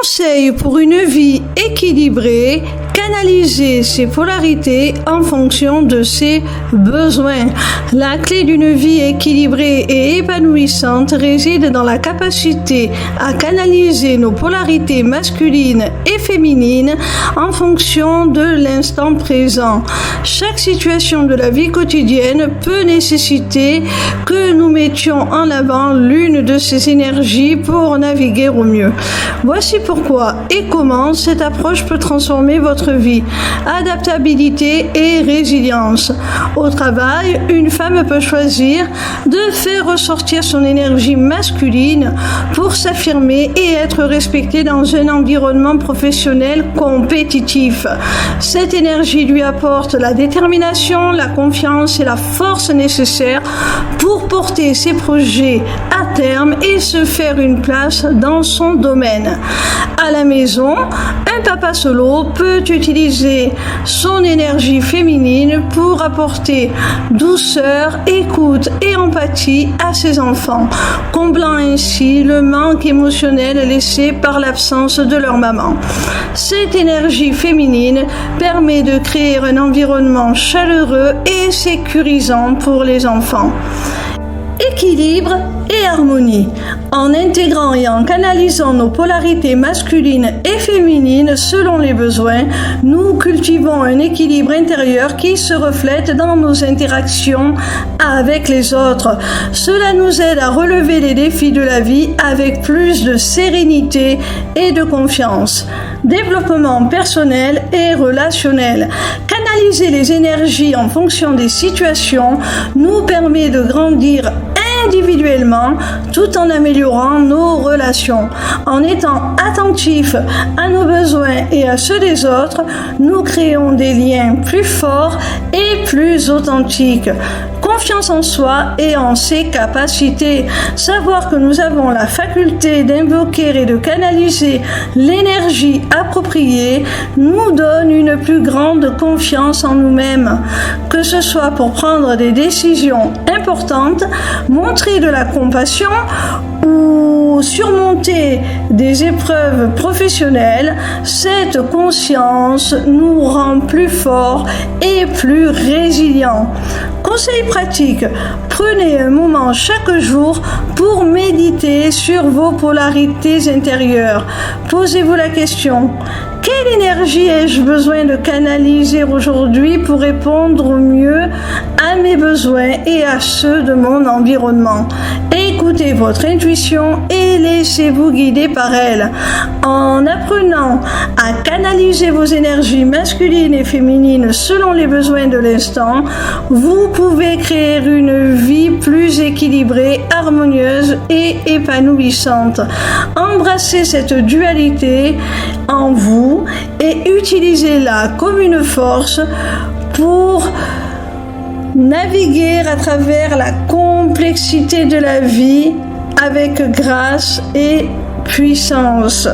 Conseil pour une vie équilibrée, canaliser ses polarités en fonction de ses besoins. La clé d'une vie équilibrée et épanouissante réside dans la capacité à canaliser nos polarités masculines et féminines en fonction de l'instant présent. Chaque situation de la vie quotidienne peut nécessiter que nous mettions en avant l'une de ces énergies pour naviguer au mieux. Voici pourquoi et comment cette approche peut transformer votre vie. Adaptabilité et résilience. Au travail, une femme peut choisir de faire ressortir son énergie masculine pour s'affirmer et être respectée dans un environnement professionnel compétitif. Cette énergie lui apporte la détermination, la confiance et la force nécessaires pour porter ses projets à terme et se faire une place dans son domaine. À la maison, un papa solo peut utiliser son énergie féminine pour apporter douceur, écoute et empathie à ses enfants, comblant ainsi le manque émotionnel laissé par l'absence de leur maman. Cette énergie féminine permet de créer un environnement chaleureux et sécurisant pour les enfants. Équilibre et harmonie. En intégrant et en canalisant nos polarités masculines et féminines selon les besoins, nous cultivons un équilibre intérieur qui se reflète dans nos interactions avec les autres. Cela nous aide à relever les défis de la vie avec plus de sérénité et de confiance. Développement personnel et relationnel. Canaliser les énergies en fonction des situations nous permet de grandir individuellement tout en améliorant nos relations. En étant attentifs à nos besoins et à ceux des autres, nous créons des liens plus forts et plus authentiques. Confiance en soi et en ses capacités. Savoir que nous avons la faculté d'invoquer et de canaliser l'énergie appropriée nous donne une plus grande confiance en nous-mêmes. Que ce soit pour prendre des décisions importantes, montrer de la compassion ou surmonter des épreuves professionnelles, cette conscience nous rend plus forts et plus résilients. Conseil pratique, prenez un moment chaque jour pour méditer sur vos polarités intérieures. Posez-vous la question, quelle énergie ai-je besoin de canaliser aujourd'hui pour répondre au mieux à mes besoins et à ceux de mon environnement? Écoutez votre intuition et laissez-vous guider par elle. En apprenant à canaliser vos énergies masculines et féminines selon les besoins de l'instant, vous pouvez créer une vie plus équilibrée, harmonieuse et épanouissante. Embrassez cette dualité en vous et utilisez-la comme une force pour naviguer à travers la complexité de la vie avec grâce et puissance.